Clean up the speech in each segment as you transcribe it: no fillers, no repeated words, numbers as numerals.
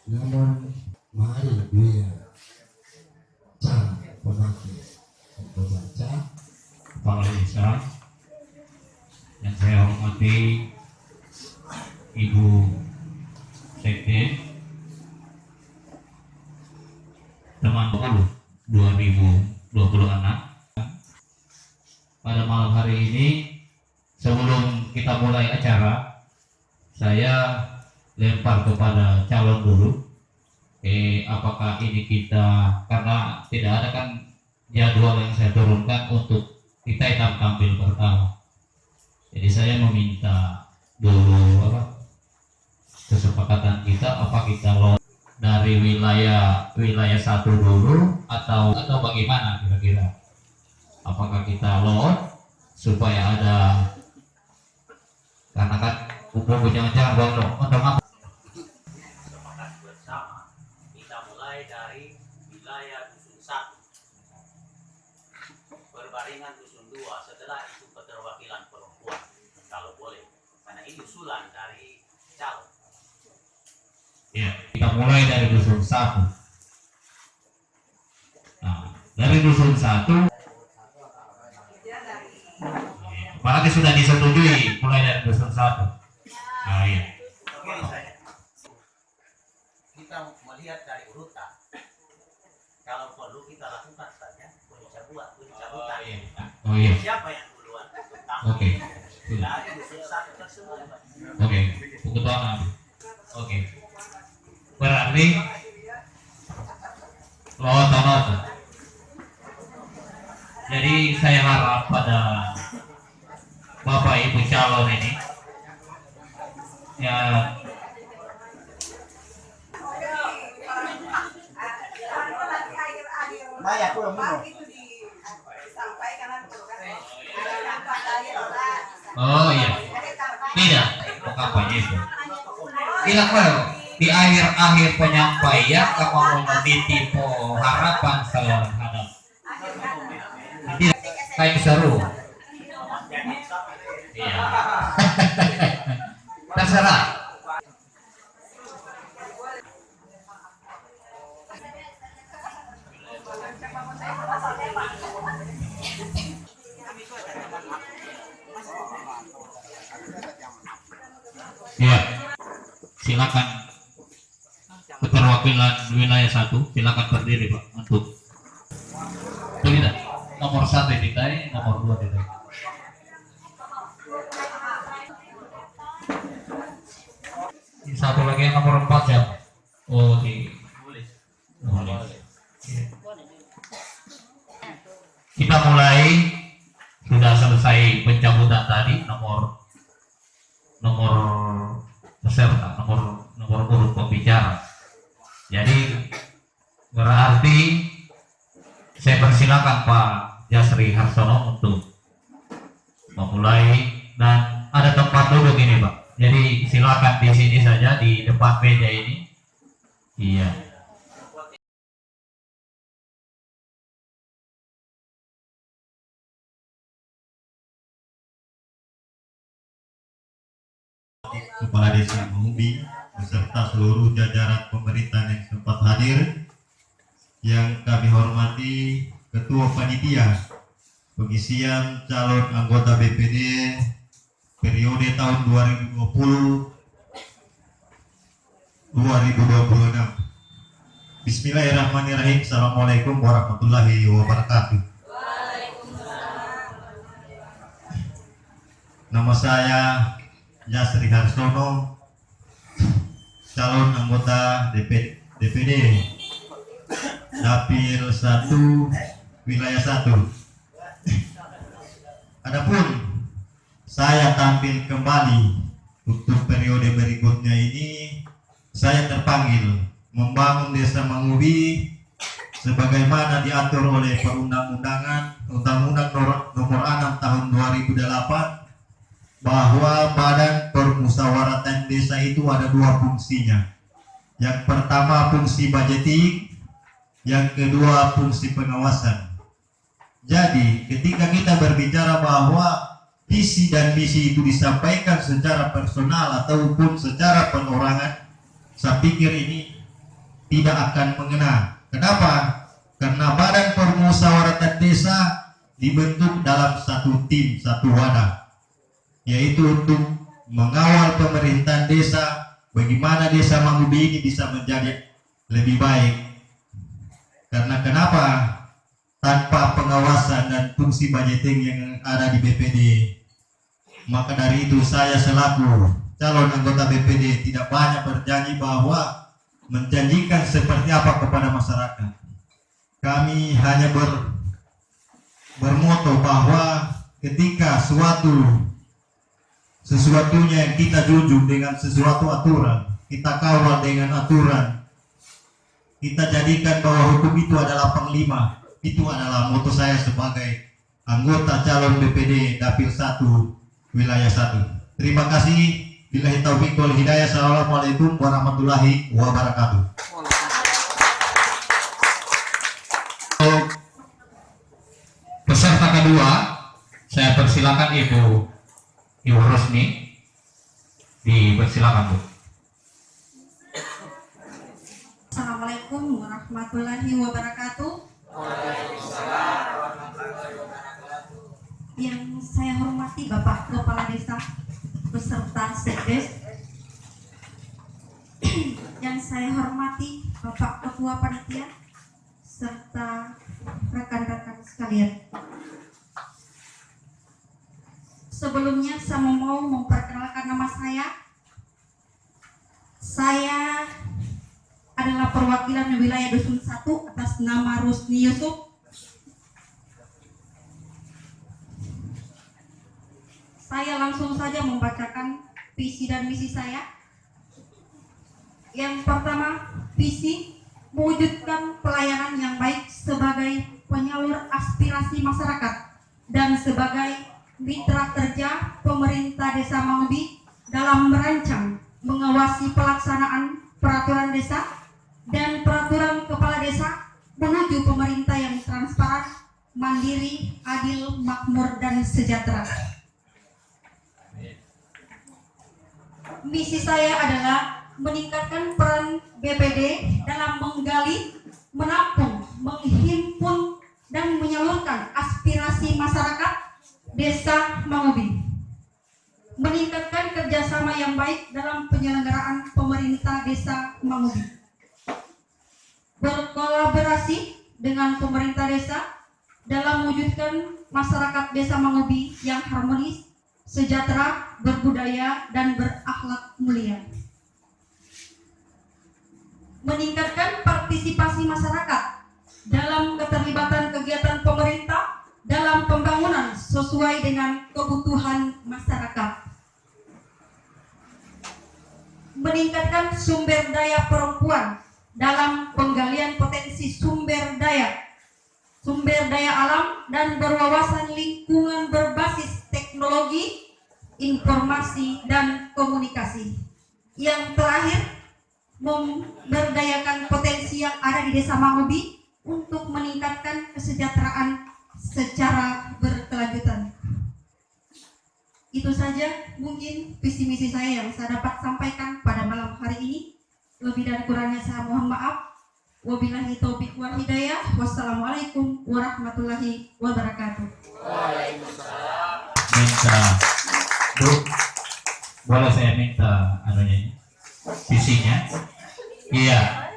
Namun mari dia cara pemakai membaca Kepala Desa, yang saya hormati Ibu Sekdes, teman 2026. Pada malam hari ini, sebelum kita mulai acara, saya lempar kepada calon dulu. Apakah ini kita, karena tidak ada kan jadwal yang saya turunkan untuk kita tampil pertama. Jadi saya meminta dulu kesepakatan kita, apa kita lolos dari wilayah satu dulu atau bagaimana kira-kira? Apakah kita lolos supaya ada, karena kan jangan-jangan untuk apa? Dari wilayah Dusun 1 berbaringan Dusun 2, setelah itu keterwakilan perempuan kalau boleh, karena ini usulan dari calon. Ya, kita mulai dari Dusun 1. Nah, dari Dusun 1 apalagi sudah disetujui mulai dari Dusun 1. Nah, iya. Kita melihat dari urutan, kalau perlu kita lakukan saja pencabutan. Oh iya. Siapa yang duluan? Oke. Dari Dusun 1 tersebut. Oke. Kebetulan. Oke. Berarti lot. Jadi saya harap pada Bapak Ibu calon ini ya oh iya tidak kampanye itu tidak perlu di akhir penyampaian kamu menitipu harapan saya terhadap tidak kayak seru iya terserah. Ya, silakan keterwakilan wilayah 1, silakan berdiri Pak untuk tidak nomor 1 ditai, nomor 2 ditai. Satu lagi yang nomor 4 ya. Oh, boleh. Ya. Kita mulai, sudah selesai pencabutan tadi nomor peserta, nomor urut pembicara. Jadi berarti saya persilakan Pak Jasri Harsono untuk memulai, dan ada tempat duduk ini Pak. Jadi silakan di sini saja di depan meja ini. Iya. Kepala Desa Mengubi beserta seluruh jajaran pemerintahan yang sempat hadir, yang kami hormati Ketua Panitia pengisian calon anggota BPD periode tahun 2020-2026. Bismillahirrahmanirrahim. Assalamualaikum warahmatullahi wabarakatuh. Nama saya Jasri Harsono, calon anggota DPD Dapil 1 wilayah 1. Adapun saya tampil kembali untuk periode berikutnya ini, saya terpanggil membangun Desa Mengubi sebagaimana diatur oleh Perundang-undangan Undang-Undang Nomor 6 Tahun 2008, bahwa Badan Permusyawaratan Desa itu ada 2 fungsinya. Yang pertama fungsi budgeting, yang kedua fungsi pengawasan. Jadi ketika kita berbicara bahwa visi dan misi itu disampaikan secara personal ataupun secara perorangan, saya pikir ini tidak akan mengena. Kenapa? Karena Badan Permusyawaratan Desa dibentuk dalam satu tim, satu wadah, yaitu untuk mengawal pemerintahan desa, bagaimana desa Mangubi ini bisa menjadi lebih baik. Karena kenapa? Tanpa pengawasan dan fungsi budgeting yang ada di BPD, maka dari itu saya selaku calon anggota BPD tidak banyak berjanji bahwa menjanjikan seperti apa kepada masyarakat. Kami hanya bermoto bahwa ketika sesuatunya yang kita junjung dengan sesuatu aturan, kita kawal dengan aturan, kita jadikan bahwa hukum itu adalah panglima. Itu adalah moto saya sebagai anggota calon BPD Dapil 1 Wilayah 1. Terima kasih. Billahi taufiq wal hidayah. Assalamualaikum warahmatullahi wabarakatuh. Peserta kedua, saya persilakan Ibu Rusni. Dipersilakan, Bu. Assalamualaikum warahmatullahi wabarakatuh. Yang saya hormati Bapak Kepala Desa beserta Sekdes, yang saya hormati Bapak Ketua Panitia serta rekan-rekan sekalian. Sebelumnya saya mau memperkenalkan nama saya. Saya adalah perwakilan wilayah Dusun 1 atas nama Rusni Yusuf. Saya langsung saja membacakan visi dan misi saya. Yang pertama, visi mewujudkan pelayanan yang baik sebagai penyalur aspirasi masyarakat dan sebagai mitra kerja pemerintah Desa Mangubi dalam merancang, mengawasi pelaksanaan peraturan desa dan peraturan kepala desa menuju pemerintah yang transparan, mandiri, adil, makmur, dan sejahtera. Misi saya adalah meningkatkan peran BPD dalam menggali, menampung, menghimpun, dan menyalurkan aspirasi masyarakat Desa Mangubi. Meningkatkan kerjasama yang baik dalam penyelenggaraan pemerintah Desa Mangubi. Berkolaborasi dengan pemerintah desa dalam mewujudkan masyarakat Desa Mangubi yang harmonis, sejahtera, berbudaya, dan berakhlak mulia. Meningkatkan partisipasi masyarakat dalam keterlibatan kegiatan pemerintah dalam pembangunan sesuai dengan kebutuhan masyarakat. Meningkatkan sumber daya perempuan dalam penggalian potensi sumber daya alam dan berwawasan lingkungan berbasis teknologi, informasi, dan komunikasi. Yang terakhir, memberdayakan potensi yang ada di Desa Mangubi untuk meningkatkan kesejahteraan secara berkelanjutan. Itu saja mungkin visi misi saya yang saya dapat sampaikan pada malam hari ini. Lebih dan kurangnya saya mohon maaf. Wabillahi taufiq wal hidayah. Wassalamualaikum warahmatullahi wabarakatuh. Waalaikumsalam. Minta, Bu, boleh saya minta visinya? Iya.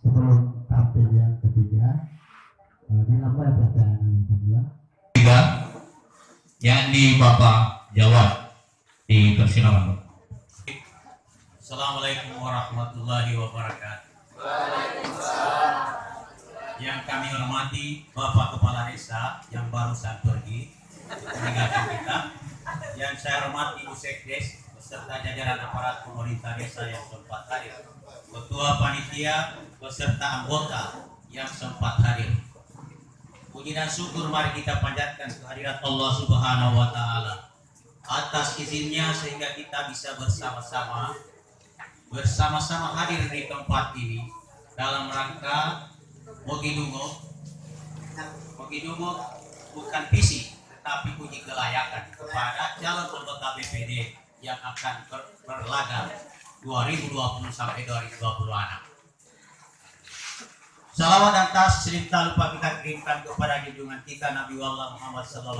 Sebelum tampil yang ketiga, dinamai pertanyaan yang kedua. Tiga, yakni Bapak jawab. Dipersilakan, Bu. Assalamualaikum warahmatullahi wabarakatuh. Yang kami hormati Bapak Kepala Desa yang barusan pergi meninggalkan kita. Yang saya hormati Ibu Sekdes beserta jajaran aparat pemerintah desa yang sempat hadir, Ketua Panitia beserta anggota yang sempat hadir. Puji dan syukur mari kita panjatkan kehadirat Allah Subhanahu wa Ta'ala atas izinnya sehingga kita bisa bersama-sama hadir di tempat ini dalam rangka Mogidungo bukan visi tetapi uji kelayakan kepada calon anggota BPD yang akan berlaga 2020 sampai 2026. Salawat dan taslim tak lupa kita kirimkan kepada junjungan kita Nabi Muhammad SAW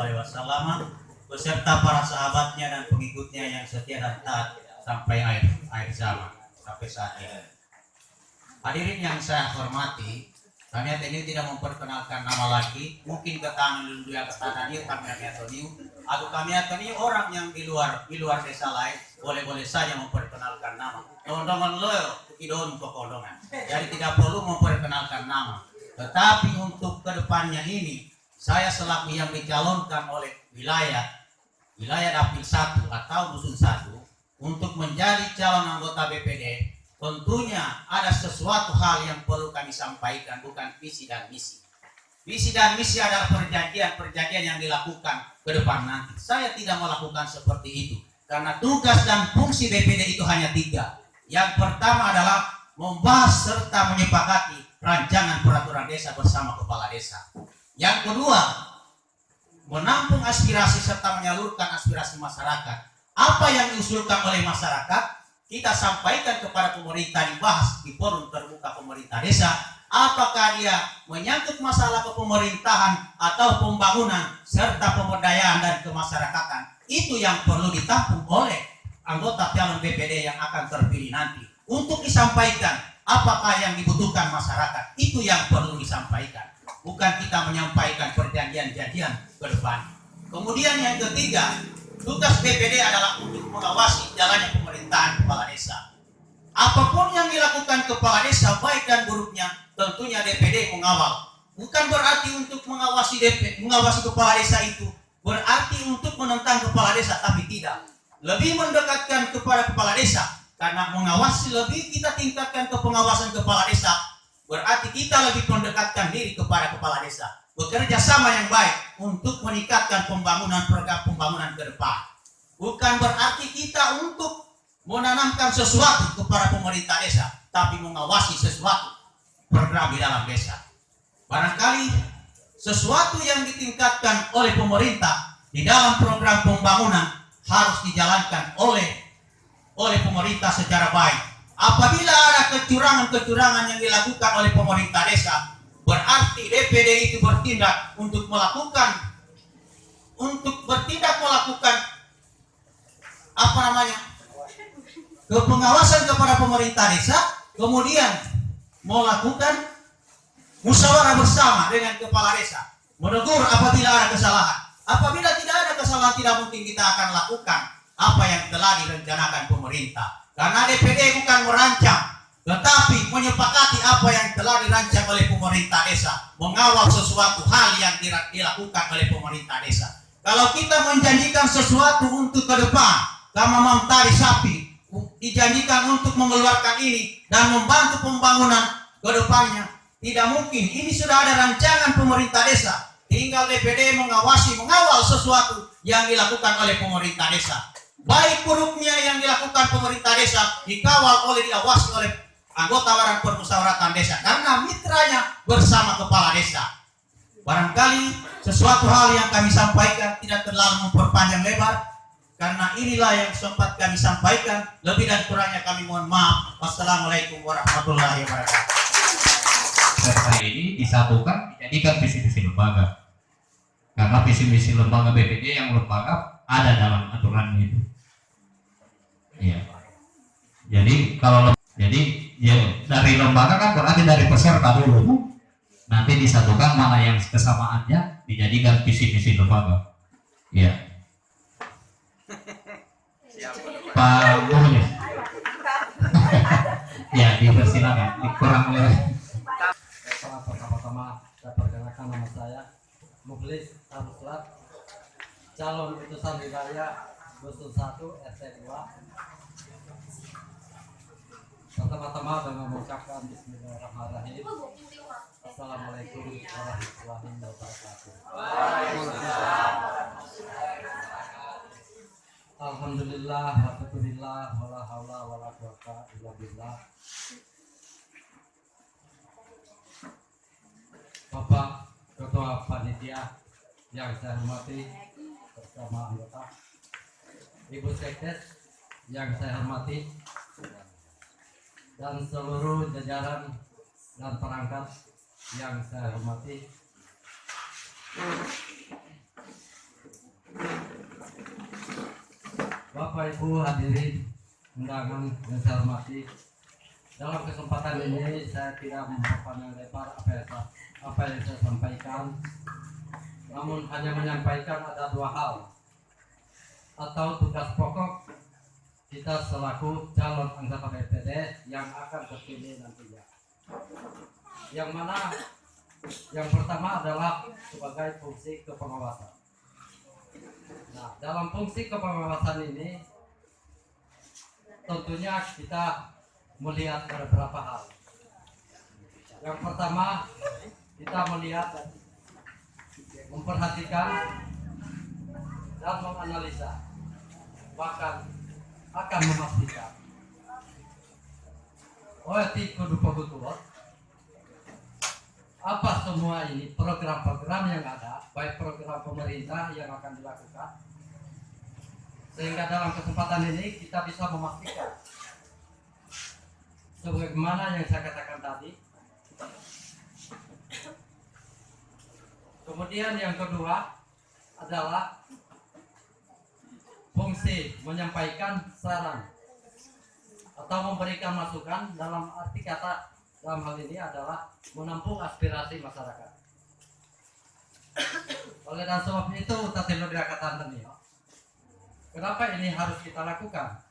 beserta para sahabatnya dan pengikutnya yang setia dan taat sampai akhir zaman, sampai saat ini. Hadirin yang saya hormati, kami ini tidak memperkenalkan nama lagi. Mungkin kami dulu ya kata dia kami atau ini orang yang di luar desa lain boleh saja memperkenalkan nama. Teman-teman lo idon pokoknya. Jadi tidak perlu memperkenalkan nama. Tetapi untuk kedepannya ini, saya selaku yang dicalonkan oleh wilayah Dapil 1 atau Dusun 1 untuk menjadi calon anggota BPD, tentunya ada sesuatu hal yang perlu kami sampaikan, bukan visi dan misi. Visi dan misi adalah perjanjian yang dilakukan ke depan nanti. Saya tidak melakukan seperti itu, karena tugas dan fungsi BPD itu hanya 3. Yang pertama adalah membahas serta menyepakati rancangan peraturan desa bersama kepala desa. Yang kedua, menampung aspirasi serta menyalurkan aspirasi masyarakat. Apa yang diusulkan oleh masyarakat, kita sampaikan kepada pemerintah, dibahas di forum terbuka pemerintah desa. Apakah dia menyangkut masalah kepemerintahan atau pembangunan serta pemberdayaan dan kemasyarakatan. Itu yang perlu ditampung oleh anggota calon BPD yang akan terpilih nanti. Untuk disampaikan apakah yang dibutuhkan masyarakat. Itu yang perlu disampaikan. Bukan kita menyampaikan perjanjian-janjian ke depan. Kemudian yang ketiga, tugas BPD adalah untuk mengawasi jalannya pemerintahan kepala desa. Apapun yang dilakukan kepala desa, baik dan buruknya, tentunya DPD mengawal. Bukan berarti untuk mengawasi kepala desa itu berarti untuk menentang kepala desa, tapi tidak. Lebih mendekatkan kepada kepala desa, karena mengawasi lebih kita tingkatkan ke pengawasan kepala desa, berarti kita lebih mendekatkan diri kepada kepala desa. Bekerja sama yang baik untuk meningkatkan program pembangunan ke depan. Bukan berarti kita untuk menanamkan sesuatu kepada pemerintah desa, tapi mengawasi sesuatu program di dalam desa. Barangkali sesuatu yang ditingkatkan oleh pemerintah di dalam program pembangunan harus dijalankan oleh pemerintah secara baik. Apabila ada kecurangan-kecurangan yang dilakukan oleh pemerintah desa, berarti DPD itu bertindak melakukan pengawasan kepada pemerintah desa, kemudian melakukan musyawarah bersama dengan kepala desa, menegur apabila ada kesalahan. Apabila tidak ada kesalahan, tidak mungkin kita akan lakukan apa yang telah direncanakan pemerintah. Karena DPD bukan merancang, tetapi menyepakati apa yang telah dirancang oleh pemerintah desa, mengawal sesuatu hal yang dilakukan oleh pemerintah desa. Kalau kita menjanjikan sesuatu untuk ke depan, kama tari sapi, dijanjikan untuk mengeluarkan ini dan membantu pembangunan ke depannya, tidak mungkin. Ini sudah ada rancangan pemerintah desa, tinggal DPD mengawal sesuatu yang dilakukan oleh pemerintah desa. Baik buruknya yang dilakukan pemerintah desa diawasi oleh anggota Badan Permusyawaratan Desa, karena mitranya bersama kepala desa. Barangkali sesuatu hal yang kami sampaikan tidak terlalu memperpanjang lebar, karena inilah yang sempat kami sampaikan. Lebih dan kurangnya kami mohon maaf. Wassalamualaikum warahmatullahi wabarakatuh. Hari ini disatukan, dijadikan visi-visi lembaga. Karena visi-visi lembaga BPD yang lembaga ada dalam aturan itu. Iya. Jadi dari lembaga kan berarti dari peserta dulu. Nanti disatukan mana yang kesamaannya, dijadikan visi-visi lembaga. Iya. Pak Guru. Ya, dipersilakan. Dikurang oleh. Pertama-tama saya perkenalkan nama saya Mukhlis Aruslat, calon utusan wilayah Dusun 1 RT 2. Pertama-tama dengan mengucapkan Bismillahirrahmanirrahim. Assalamualaikum warahmatullahi wabarakatuh. Alhamdulillah wa syukurillah wa la haula wa la quwwata illa billah. Bapak Ketua Panitia yang saya hormati bersama anggota, Ibu Sekdes yang saya hormati, dan seluruh jajaran dan perangkat yang saya hormati, Bapak Ibu hadirin undangan yang saya hormati, dalam kesempatan ini saya tidak memperpanjang lebar apa yang saya sampaikan, namun hanya menyampaikan ada dua hal atau tugas pokok kita selaku calon anggota DPD yang akan terpilih nantinya. Yang mana yang pertama adalah sebagai fungsi kepengawasan. Nah, dalam fungsi kepengawasan ini tentunya kita melihat beberapa hal. Yang pertama, kita melihat, memperhatikan dan menganalisa, bahkan akan memastikan kudu betul apa semua ini program-program yang ada, baik program pemerintah yang akan dilakukan, sehingga dalam kesempatan ini kita bisa memastikan sebagaimana yang saya katakan tadi. Kemudian yang kedua adalah fungsi menyampaikan saran atau memberikan masukan, dalam arti kata dalam hal ini adalah menampung aspirasi masyarakat. Oleh dan sebab itu tadi sudah katakan tadi, kenapa ini harus kita lakukan?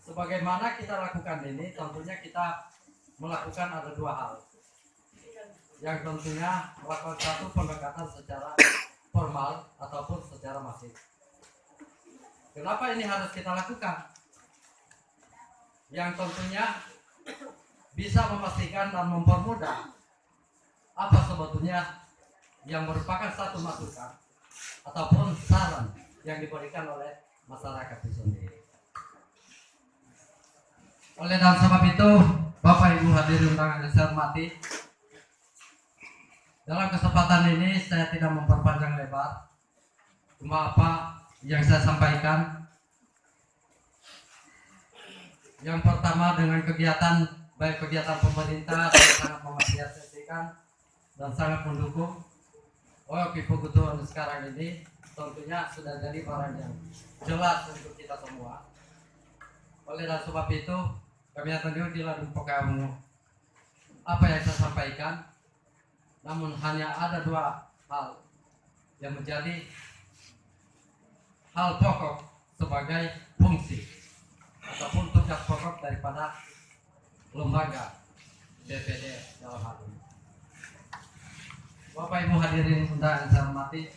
Sebagaimana kita lakukan ini, tentunya kita melakukan ada dua hal. Yang tentunya melakukan satu pendekatan secara formal ataupun secara masif. Kenapa ini harus kita lakukan? Yang tentunya bisa memastikan dan mempermudah apa sebetulnya yang merupakan satu masukan ataupun saran yang diberikan oleh masyarakat itu sendiri. Oleh dan sebab itu, Bapak Ibu hadirin undangan yang saya hormati, dalam kesempatan ini saya tidak memperpanjang lebar, cuma apa yang saya sampaikan. Yang pertama, dengan kegiatan, baik kegiatan pemerintah, saya sangat mengapresiasikan dan sangat mendukung. Kebutuhan sekarang ini tentunya sudah jadi barang yang jelas untuk kita semua. Oleh dan sebab itu, kami akan dilakukan pekamu apa yang saya sampaikan. Namun hanya ada dua hal yang menjadi hal pokok sebagai fungsi ataupun tugas pokok daripada lembaga DPD dalam hal ini. Bapak Ibu hadirin undangan saya hormati,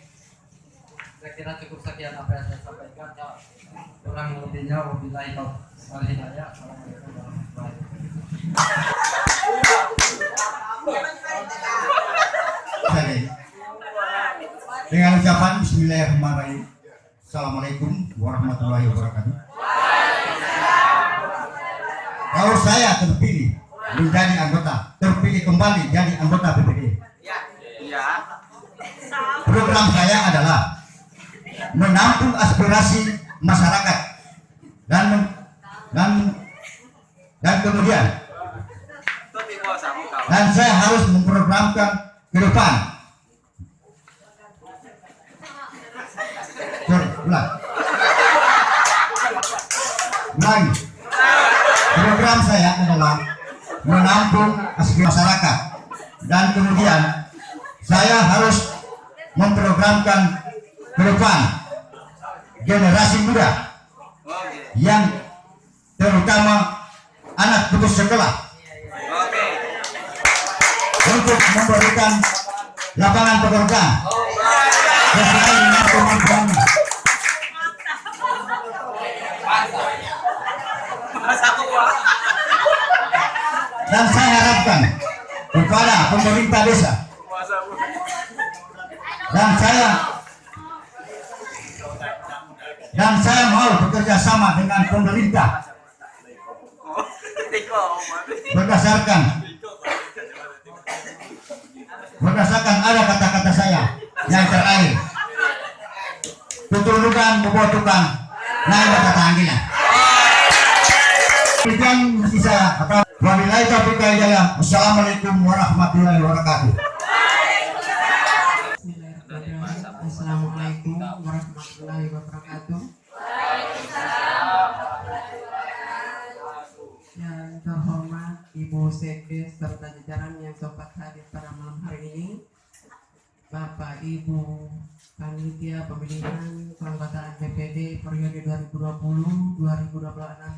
saya kira cukup sekian apa yang saya sampaikan. Kurang lebihnya wabillahi taufiq wal hidayah. Assalamualaikum warahmatullahi wabarakatuh. Dengan ucapan Bismillahirrahmanirrahim. Assalamualaikum warahmatullahi wabarakatuh. Kalau saya terpilih menjadi anggota, terpilih kembali jadi anggota BPD, program saya adalah menampung aspirasi masyarakat dan kemudian saya harus memprogramkan ke depan. Ulangi. Program saya adalah menampung aspirasi masyarakat dan kemudian saya harus memprogramkan ke depan generasi muda yang terutama anak putus sekolah untuk memberikan lapangan pekerjaan sesuai dengan kemampuan. Dan saya harapkan kepada pemerintah desa dan saya mau bekerja sama dengan pemerintah berdasarkan ada kata-kata saya yang terakhir, tutulukan membutuhkan naik kata tanggilan. Demikian mesti saya Wabillahi taufiq wal hidayah. Wassalamualaikum warahmatullahi wabarakatuh. Bismillahirrahmanirrahim. Assalamualaikum warahmatullahi wabarakatuh. Yang terhormat Ibu Sekdes serta jajaran yang sempat hadir pada malam hari ini, Bapak Ibu Panitia Pemilihan Keanggotaan BPD periode 2020-2026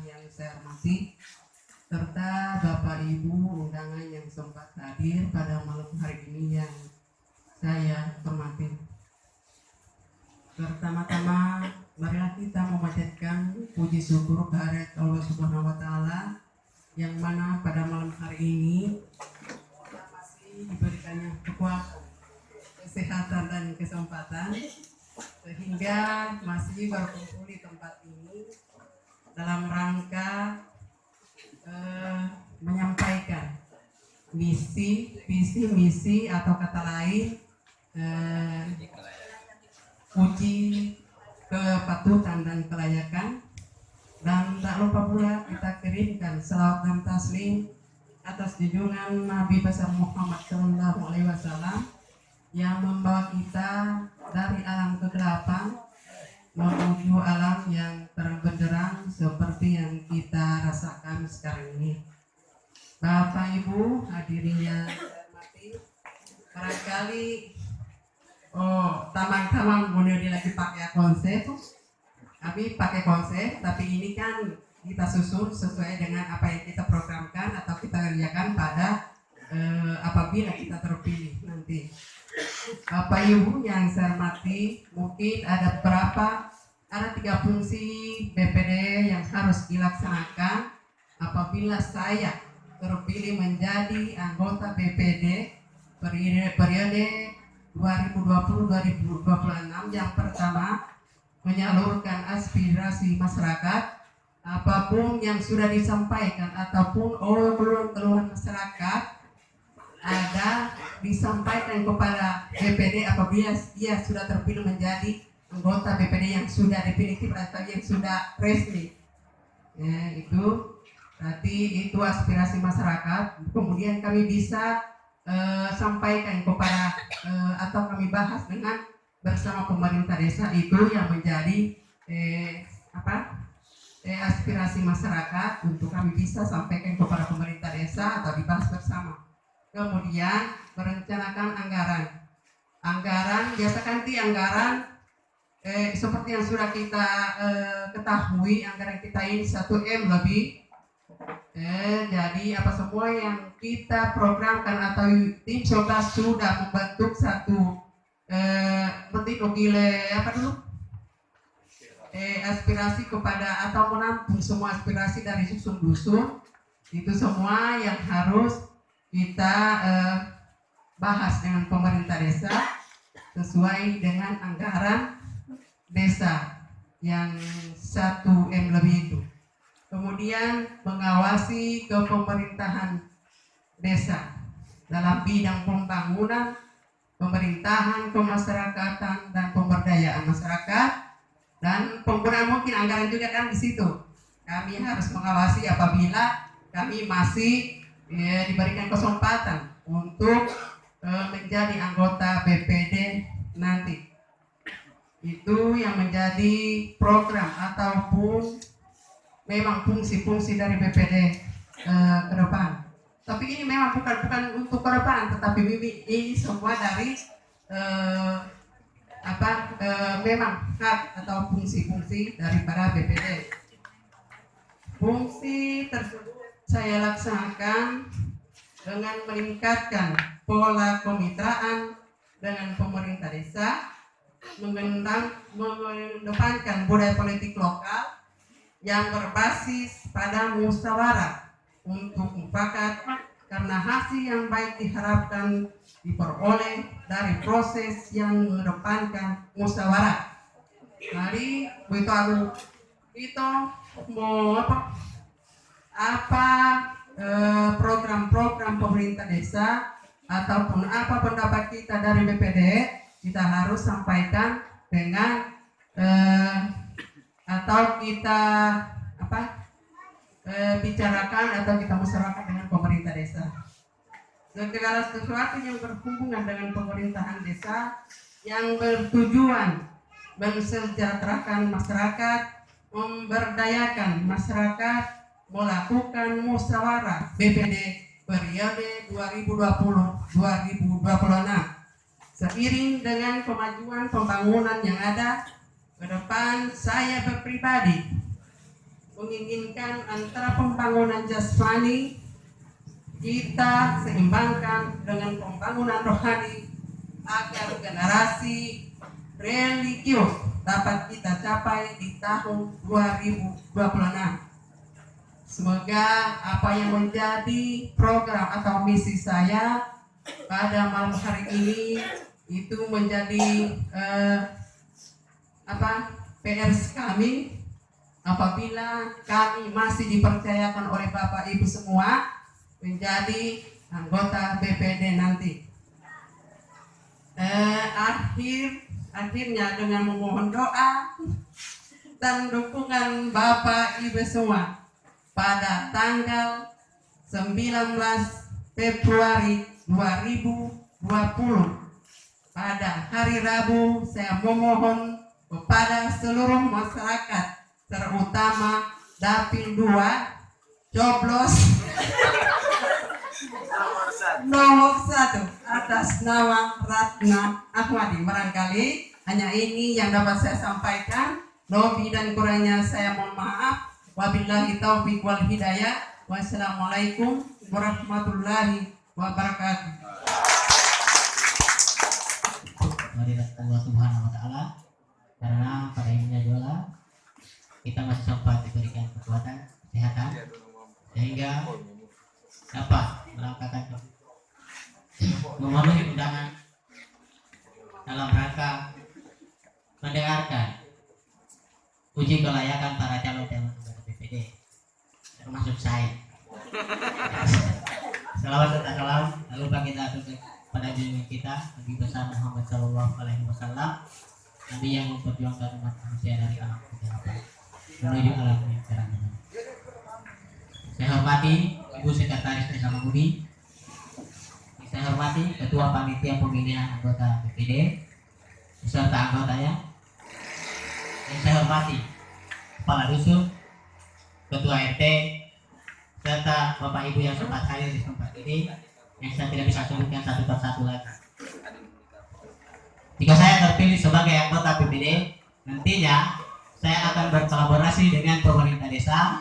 yang saya hormati, serta Bapak Ibu undangan yang sempat hadir pada malam hari ini yang saya hormati. Pertama-tama marilah kita memanjatkan puji syukur kehadirat Allah Subhanahu wa taala yang mana pada malam hari ini kita masih diberikannya kekuatan, kesehatan dan kesempatan sehingga masih berkumpul di tempat ini dalam rangka menyampaikan misi atau kata lain uji kepatutan dan kelayakan, dan tak lupa pula kita kirimkan salawat dan taslim atas junjungan Nabi besar Muhammad SAW yang membawa kita dari alam kegelapan menuju alam yang terang benderang seperti yang kita rasakan sekarang ini. Bapak Ibu hadirin yang saya hormati, barangkali taman-taman bunuh dia lagi pakai konsep, kami pakai konsep, tapi ini kan kita susun sesuai dengan apa yang kita programkan atau kita kerjakan pada apabila kita terpilih nanti. Bapak Ibu yang saya hormati, mungkin ada 3 fungsi BPD yang harus dilaksanakan apabila saya terpilih menjadi anggota BPD periode 2020-2026. Yang pertama, menyalurkan aspirasi masyarakat, apapun yang sudah disampaikan ataupun keluhan masyarakat ada disampaikan kepada BPD apabila dia sudah terpilih menjadi anggota BPD yang sudah definitif atau yang sudah resmi. Ya, itu berarti itu aspirasi masyarakat. Kemudian kami bisa sampaikan kepada atau kami bahas dengan bersama pemerintah desa, itu yang menjadi aspirasi masyarakat untuk kami bisa sampaikan kepada pemerintah desa atau dibahas bersama. Kemudian merencanakan anggaran biasakan anggaran seperti yang sudah kita ketahui, anggaran kita ini 1M lebih. Jadi apa semua yang kita programkan atau tim Coba sudah membentuk satu aspirasi kepada atau menampung semua aspirasi dari dusun-dusun. Itu semua yang harus kita bahas dengan pemerintah desa sesuai dengan anggaran desa yang 1M lebih itu. Kemudian mengawasi kepemerintahan desa dalam bidang pembangunan, pemerintahan, kemasyarakatan, dan pemberdayaan masyarakat, dan penggunaan mungkin anggaran juga kan di situ. Kami harus mengawasi apabila kami masih diberikan kesempatan untuk menjadi anggota BPD nanti. Itu yang menjadi program ataupun memang fungsi-fungsi dari BPD ke depan. Tapi ini memang bukan untuk ke depan, tetapi ini semua dari memang hak atau fungsi-fungsi daripada BPD. Fungsi tersebut saya laksanakan dengan meningkatkan pola kemitraan dengan pemerintah desa, mengedepankan budaya politik lokal yang berbasis pada musyawarah untuk mufakat, karena hasil yang baik diharapkan diperoleh dari proses yang mengedepankan musyawarah. Mari kita mau program-program pemerintah desa ataupun apa pendapat kita dari BPD, kita harus sampaikan dengan atau kita bicarakan atau kita musyawarahkan dengan pemerintah desa. Segala sesuatu yang berhubungan dengan pemerintahan desa yang bertujuan mensejahterakan masyarakat, memberdayakan masyarakat, melakukan musyawarah BPD periode 2020-2026. Seiring dengan kemajuan pembangunan yang ada, ke depan saya berpribadi menginginkan antara pembangunan jasmani kita seimbangkan dengan pembangunan rohani agar generasi religius dapat kita capai di tahun 2026. Semoga apa yang menjadi program atau misi saya pada malam hari ini itu menjadi PR kami apabila kami masih dipercayakan oleh Bapak Ibu semua menjadi anggota BPD nanti. Akhirnya dengan memohon doa dan dukungan Bapak Ibu semua, pada tanggal 19 Februari 2020 pada hari Rabu, saya memohon kepada seluruh masyarakat terutama Dapil 2 coblos nomor 1 atas nama Ratna Ahmadi. Barangkali hanya ini yang dapat saya sampaikan. Lebih dan kurangnya saya mohon maaf. Wabillahi taufiq wal hidayah. Wassalamualaikum warahmatullahi wabarakatuh. Kehadirat Allah Subhanahu wa taala, karena pada intinya juga kita masih sempat diberikan kekuatan, kesehatan sehingga dapat melakukan memenuhi undangan dalam rangka mendengarkan uji kelayakan para calon-calon anggota BPD, termasuk saya. Salawat serta salam lalu kita aturkan pada junjungan kita Nabi besar Muhammad Sallallahu Alaihi Wasallam, Nabi yang memperjuangkan umat manusia dari alam kejahatan menuju alam yang cerah. Saya hormati Ibu Sekretaris Desa Mangudi, saya hormati Ketua Panitia Pemilihan Anggota BPD beserta anggotanya, yang saya hormati Kepala Dusun, Ketua RT, serta Bapak Ibu yang sempat hadir di tempat ini, yang saya tidak bisa sebutkan satu persatu lagi. Jika saya terpilih sebagai anggota BPD, nantinya saya akan berkolaborasi dengan pemerintah desa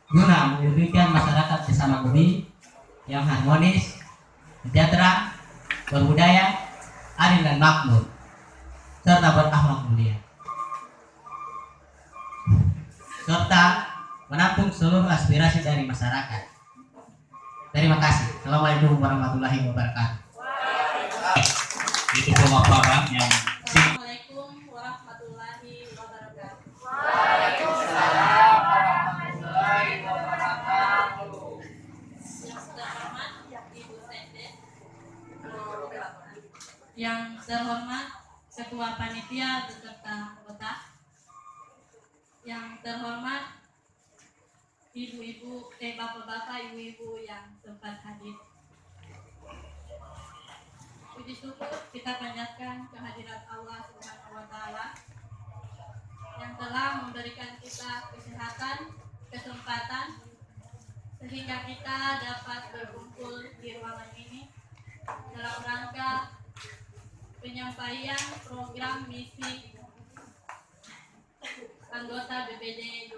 guna mewujudkan masyarakat Desa Mangudi yang harmonis, sejahtera, berbudaya, adil dan makmur, serta berakhlak mulia, serta menampung seluruh aspirasi dari masyarakat. Terima kasih. Assalamualaikum warahmatullahi wabarakatuh. Itu pemaparan yang Assalamualaikum warahmatullahi wabarakatuh. Yang terhormat Ketua Panitia beserta anggota, yang terhormat ibu-ibu, bapak-bapak, ibu-ibu yang sempat hadir. Puji syukur kita panjatkan kehadirat Allah Subhanahu wa taala yang telah memberikan kita kesehatan, kesempatan sehingga kita dapat berkumpul di ruangan ini dalam rangka penyampaian program misi anggota BPD 2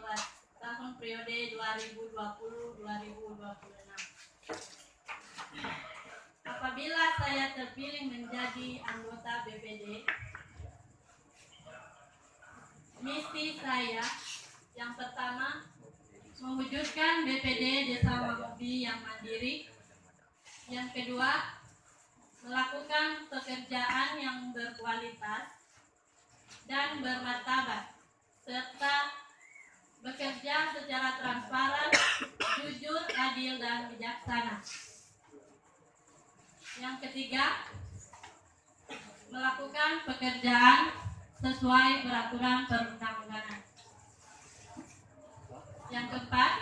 tahun periode 2020-2026. Apabila saya terpilih menjadi anggota BPD, misi saya yang pertama mewujudkan BPD Desa Mangudi yang mandiri. Yang kedua, melakukan pekerjaan yang berkualitas dan bermartabat serta bekerja secara transparan, jujur, adil, dan bijaksana. Yang ketiga, melakukan pekerjaan sesuai peraturan perundang-undangan. Yang keempat,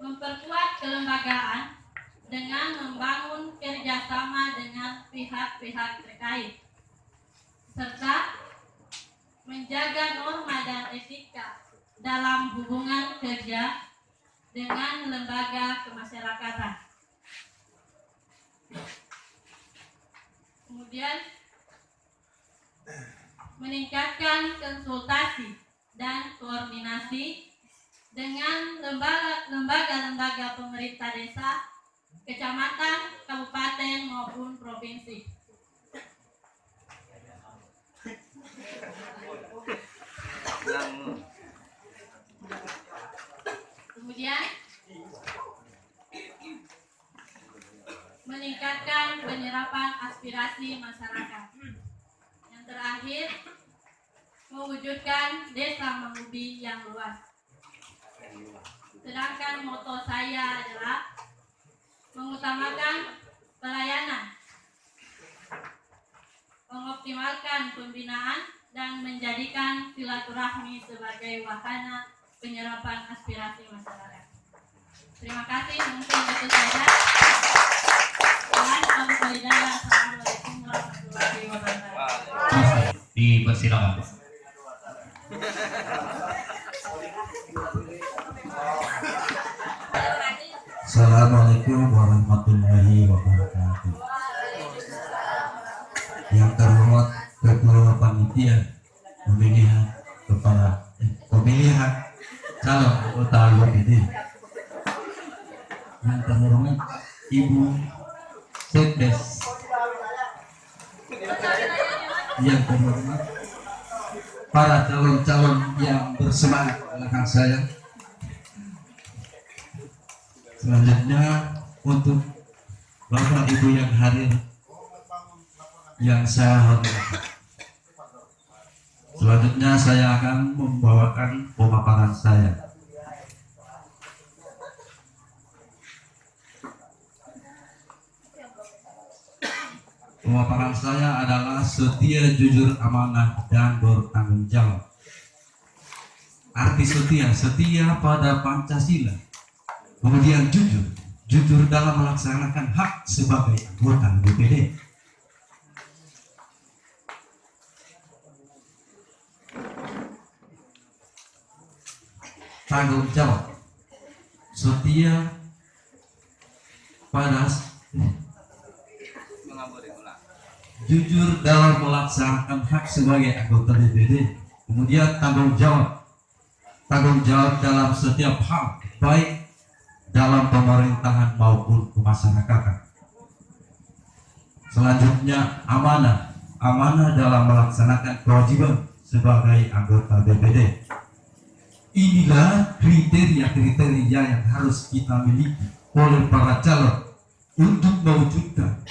memperkuat kelembagaan dengan membangun kerjasama dengan pihak-pihak terkait, serta menjaga norma dan etika dalam hubungan kerja dengan lembaga kemasyarakatan. Kemudian meningkatkan konsultasi dan koordinasi dengan lembaga-lembaga pemerintah desa, kecamatan, kabupaten maupun provinsi. Kemudian meningkatkan penyerapan aspirasi masyarakat. Yang terakhir, mewujudkan desa Mangubi yang luas. Sedangkan moto saya adalah mengutamakan pelayanan, mengoptimalkan pembinaan, dan menjadikan silaturahmi sebagai wahana penyerapan aspirasi masyarakat. Terima kasih, mungkin itu saja. Assalamualaikum warahmatullahi wabarakatuh. Dipersilakan, Pak. Assalamualaikum warahmatullahi wabarakatuh. Yang terhormat Ketua Panitia pemilihan calon anggota DPD, yang terhormat Ibu Sekdes, yang terhormat para calon-calon yang bersemangat belakang saya. Selanjutnya untuk Bapak Ibu yang hadir yang saya hormati. Selanjutnya saya akan membawakan pemaparan saya. Pemaparan saya adalah setia, jujur, amanah, dan bertanggung jawab. Arti setia, setia pada Pancasila. Kemudian jujur, jujur dalam melaksanakan hak sebagai anggota DPD. Tanggung jawab, setia pada jujur dalam melaksanakan hak sebagai anggota DPD. Kemudian tanggung jawab dalam setiap hal, baik dalam pemerintahan maupun kemasyarakatan. Selanjutnya amanah dalam melaksanakan kewajiban sebagai anggota DPD. Inilah kriteria-kriteria yang harus kita miliki oleh para calon untuk mewujudkan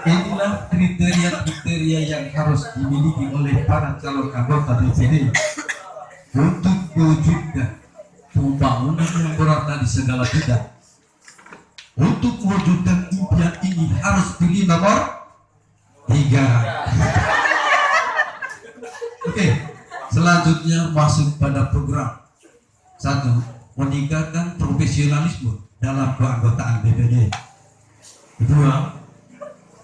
Inilah kriteria-kriteria yang harus dimiliki oleh para calon anggota DPD untuk mewujudkan pembangunan yang merata di segala bidang. Untuk mewujudkan impian ini harus pilih nomor 3. Oke, selanjutnya masuk pada program. 1. Meningkatkan profesionalisme dalam keanggotaan DPD. 2.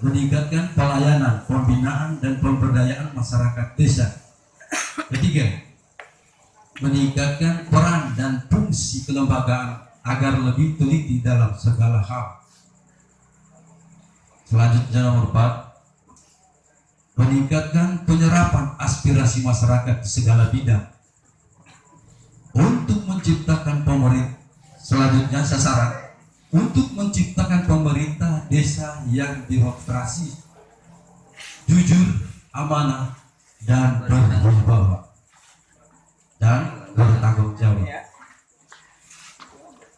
Meningkatkan pelayanan, pembinaan, dan pemberdayaan masyarakat desa. 3. Meningkatkan peran dan fungsi kelembagaan agar lebih teliti dalam segala hal. Selanjutnya nomor 4. Meningkatkan penyerapan aspirasi masyarakat di segala bidang untuk menciptakan pemerintah. Selanjutnya sasaran untuk menciptakan pemerintah desa yang demokrasi, jujur, amanah, dan berwibawa dan bertanggung jawab.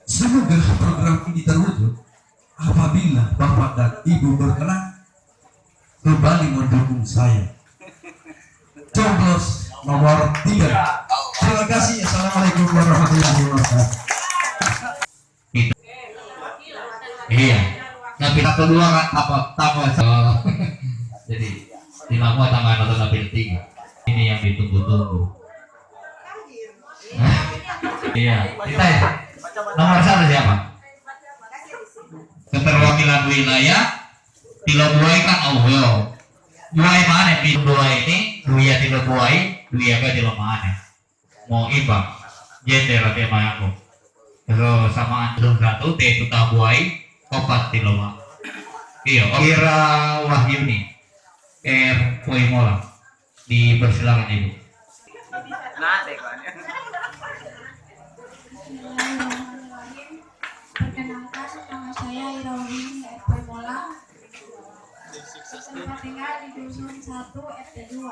Semoga program ini terwujud apabila Bapak dan Ibu berkenan kembali mendukung saya. Coblos nomor 3. Terima kasih. Assalamualaikum warahmatullahi wabarakatuh. Iya. Tapi kedua apa? Jadi dilakukan tanggal atau tapi tiga. Ini yang ditunggu-tunggu. Iya, kita ya. Nomor satu siapa? Keterwakilan wilayah Tilo Buai kan Allah. Buai mana di Buai ini? Duia Tilo Buai, duia ke Tilo mana? Mau imbang. Jender ate mayako. Terus sama andung satu T Tuta Buai, opat Tilo Ma. Iya, Kira Wahyuni. Poe Mola. Dipersilakan Ibu. Bismillahirrahmanirrahim. Perkenalkan, nama saya Ira Wahyuni Poe Mola. Tempat tinggal di Dusun 1 RT 2.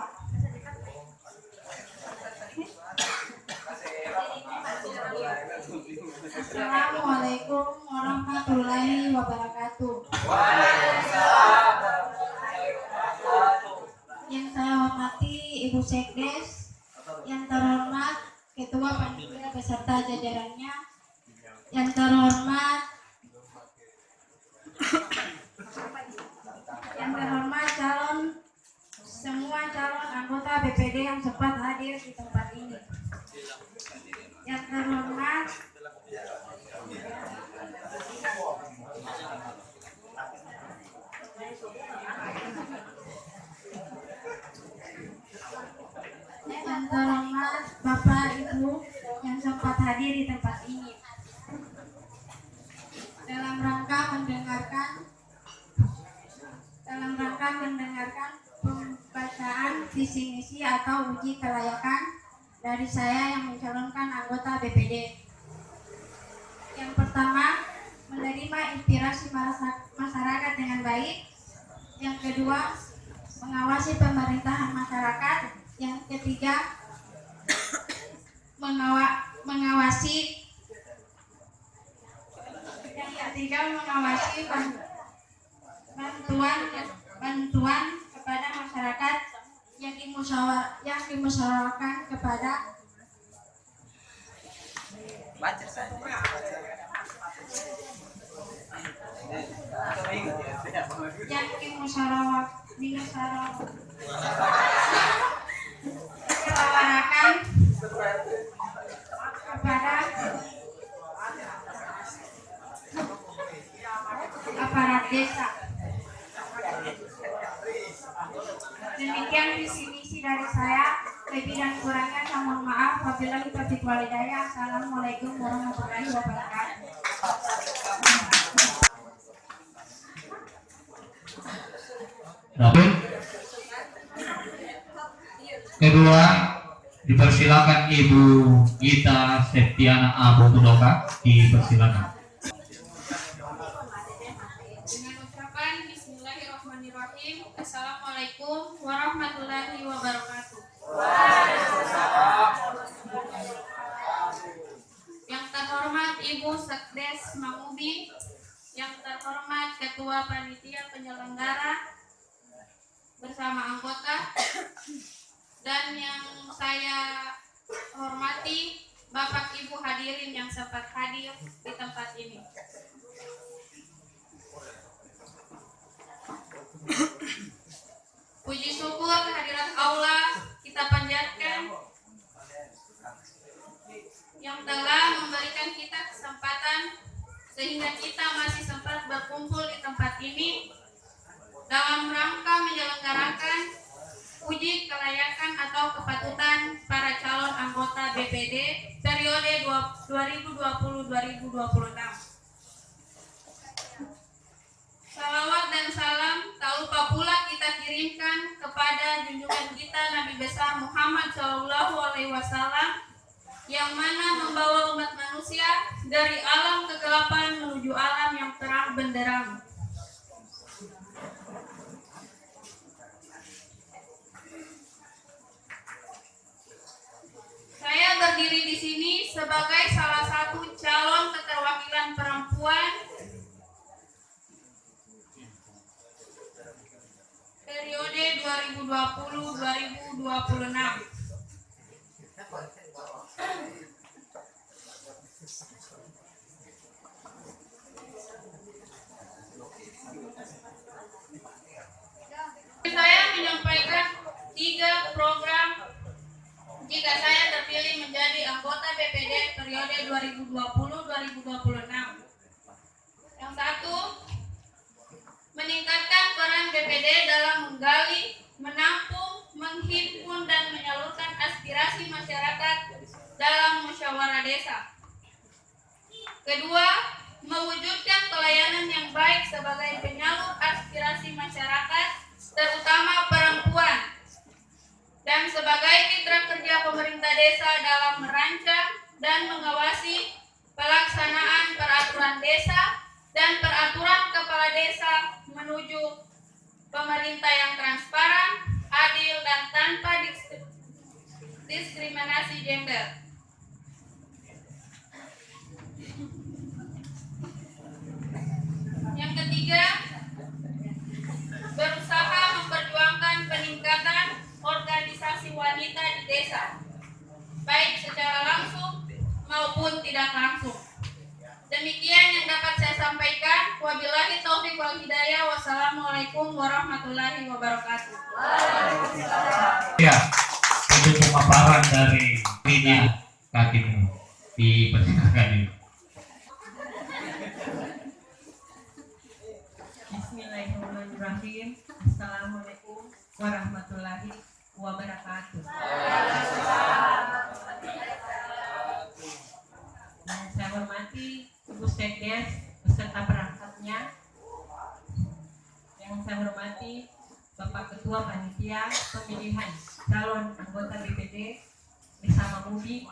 Assalamualaikum warahmatullahi wabarakatuh. Yang saya hormati Ibu Sekdes, yang terhormat Ketua Panitia beserta jajarannya, yang terhormat semua calon anggota BPD yang sempat hadir di tempat ini. Yang terhormat Bapak Ibu yang sempat hadir di tempat ini. Dalam rangka mendengarkan pembacaan visi misi atau uji kelayakan dari saya yang mencalonkan anggota BPD. Yang pertama, menerima inspirasi masyarakat dengan baik. Yang kedua, mengawasi pemerintahan masyarakat. Yang ketiga, mengawasi bantuan kepada masyarakat yang dimusyawarahkan kepada aparat desa. Demikian visi misi dari saya. Lebih dan kurangnya saya mohon maaf. Wabillahi taufiq wal hidayah. Assalamualaikum warahmatullahi wabarakatuh. Kedua, dipersilakan Ibu Gita Septiana Abu Tudoka, dipersilakan. Dengan ucapan Bismillahirrahmanirrahim. Assalamualaikum warahmatullahi wabarakatuh. Yang terhormat Ibu Sekdes Mangubi, yang terhormat Ketua Panitia Penyelenggara bersama anggota, dan yang saya hormati Bapak Ibu hadirin yang sempat hadir di tempat ini. Puji syukur kehadirat Allah kita panjatkan yang telah memberikan kita kesempatan sehingga kita masih sempat berkumpul di tempat ini dalam rangka menyelenggarakan uji kelayakan atau kepatutan para calon anggota BPD periode 2020-2026. Salawat dan salam tak lupa pula kita kirimkan kepada junjungan kita Nabi besar Muhammad SAW yang mana membawa umat manusia dari alam kegelapan menuju alam yang terang benderang. Saya berdiri di sini sebagai salah satu calon keterwakilan perempuan periode 2020-2026. Saya periode 2020-2026. Yang satu, meningkatkan peran BPD dalam menggali, menampung, menghimpun, dan menyalurkan aspirasi masyarakat dalam musyawarah desa. Kedua, mewujudkan pelayanan yang baik sebagai penyalur aspirasi masyarakat, terutama perempuan, dan sebagai mitra kerja pemerintah desa dalam merancang dan mengawasi pelaksanaan peraturan desa dan peraturan kepala desa menuju pemerintah yang transparan, adil, dan tanpa diskriminasi gender. Yang ketiga, berusaha memperjuangkan peningkatan organisasi wanita di desa, baik secara langsung maupun tidak langsung. Demikian yang dapat saya sampaikan. Wabillahi taufik wal hidayah. Wassalamualaikum warahmatullahi wabarakatuh. Ya, itu pemaparan dari Rini Katimu dipersilakan ini. Bismillahirrahmanirrahim. Assalamualaikum warahmatullahi wabarakatuh. Yang saya hormati Ibu Sekdes beserta perangkatnya, yang saya hormati Bapak Ketua Panitia Pemilihan Calon Anggota BPD Desa Mamudi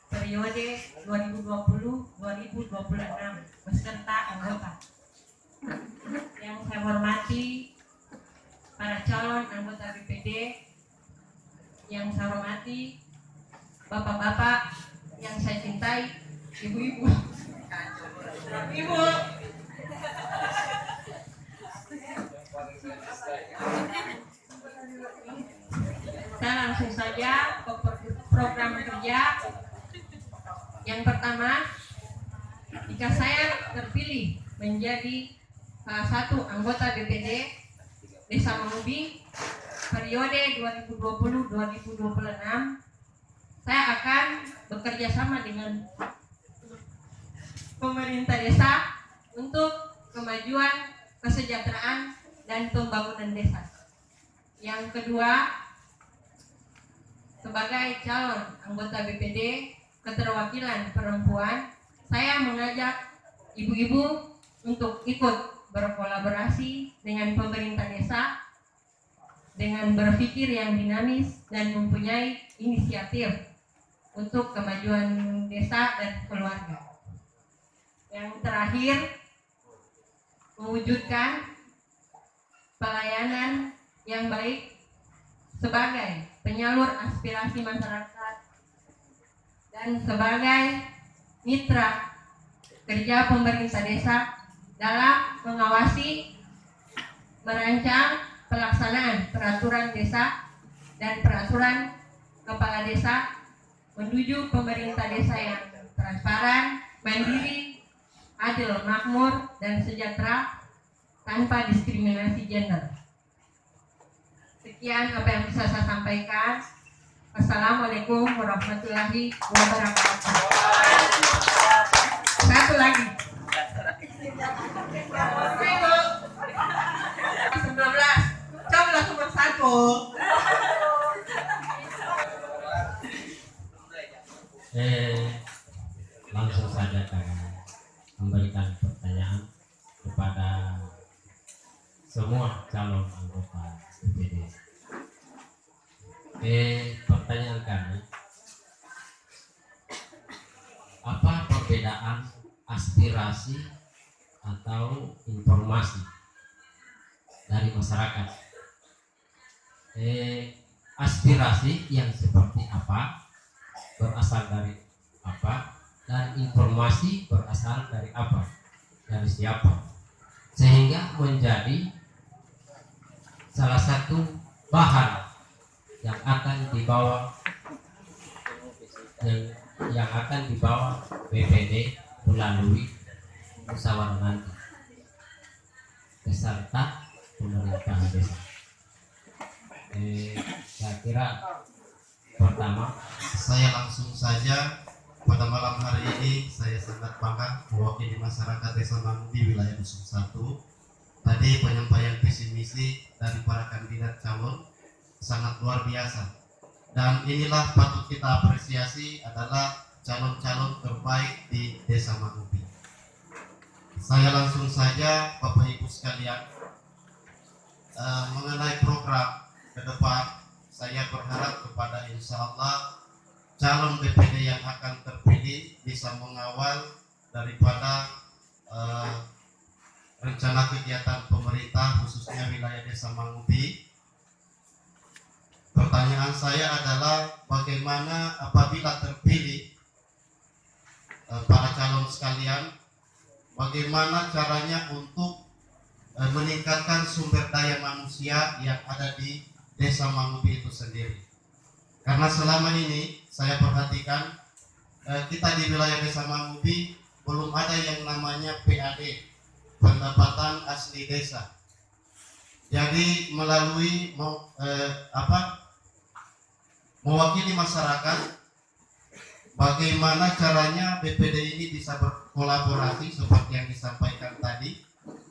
periode 2020-2026 beserta anggota. Yang saya hormati para calon anggota BPD, yang saya hormati bapak-bapak yang saya cintai, ibu-ibu, ibu. Saya langsung saja ke program kerja. Yang pertama, jika saya terpilih menjadi salah satu anggota BPD Desa Mamudi periode 2020-2026, saya akan bekerja sama dengan pemerintah desa untuk kemajuan, kesejahteraan, dan pembangunan desa. Yang kedua, sebagai calon anggota BPD Keterwakilan Perempuan, saya mengajak ibu-ibu untuk ikut berkolaborasi dengan pemerintah desa dengan berpikir yang dinamis dan mempunyai inisiatif untuk kemajuan desa dan keluarga. Yang terakhir, mewujudkan pelayanan yang baik sebagai penyalur aspirasi masyarakat dan sebagai mitra kerja pemerintah desa dalam mengawasi, merancang pelaksanaan peraturan desa dan peraturan kepala desa menuju pemerintah desa yang transparan, mandiri, adil, makmur, dan sejahtera tanpa diskriminasi gender. Sekian apa yang bisa saya sampaikan. Assalamualaikum warahmatullahi wabarakatuh. Satu lagi. 19. Coba nomor 1. Langsung saja kami memberikan pertanyaan kepada semua calon anggota BPD. Pertanyaan kami, apa perbedaan aspirasi atau informasi dari masyarakat? Aspirasi yang seperti apa, berasal dari apa, dan informasi berasal dari apa, dari siapa, sehingga menjadi salah satu bahan yang akan dibawa BPD melalui musyawarah nanti beserta pemerintah desa. Saya kira pertama Saya langsung saja pada malam hari ini saya sangat bangga mewakili masyarakat Desa Mangudi wilayah Dusun 1. Tadi penyampaian visi misi dari para kandidat calon sangat luar biasa. Dan inilah patut kita apresiasi adalah calon-calon terbaik di Desa Mangudi. Saya langsung saja Bapak Ibu sekalian, mengenai program ke depan, saya berharap kepada insya Allah calon DPD yang akan terpilih bisa mengawal daripada rencana kegiatan pemerintah khususnya wilayah Desa Mangudi. Pertanyaan saya adalah bagaimana apabila terpilih para calon sekalian, bagaimana caranya untuk meningkatkan sumber daya manusia yang ada di Desa Mangudi itu sendiri. Karena selama ini saya perhatikan kita di wilayah Desa Mangudi belum ada yang namanya PAD, pendapatan asli desa. Jadi melalui mewakili masyarakat, bagaimana caranya BPD ini bisa berkolaborasi seperti yang disampaikan tadi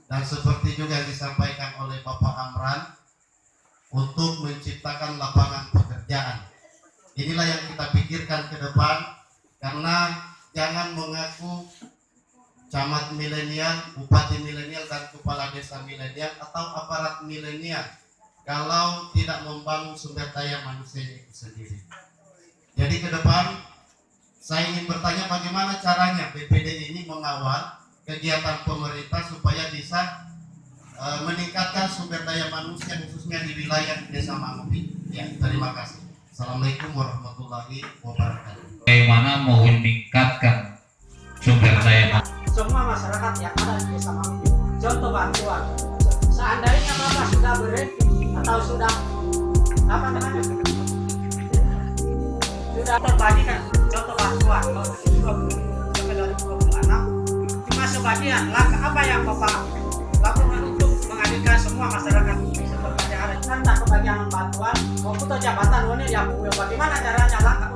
dan seperti juga yang disampaikan oleh Bapak Amran untuk menciptakan lapangan pekerjaan. Inilah yang kita pikirkan ke depan, karena jangan mengaku camat milenial, bupati milenial dan kepala desa milenial atau aparat milenial kalau tidak membangun sumber daya manusia itu sendiri. Jadi ke depan saya ingin bertanya bagaimana caranya BPD ini mengawal kegiatan pemerintah supaya bisa meningkatkan sumber daya manusia khususnya di wilayah Desa Mangudi. Ya, terima kasih. Assalamualaikum warahmatullahi wabarakatuh. Bagaimana mau meningkatkan sumber daya manusia? Semua masyarakat yang ada di Desa Mangudi, contoh bantuan. Seandainya Bapak sudah berhenti atau sudah sudah terbagikan contoh bantuan kalau itu 2026 cuma sebagian, langkah apa yang Bapak lakukan untuk menghadirkan semua masyarakat seperti ada entah kebagian bantuan maupun jabatan, bagaimana caranya langkah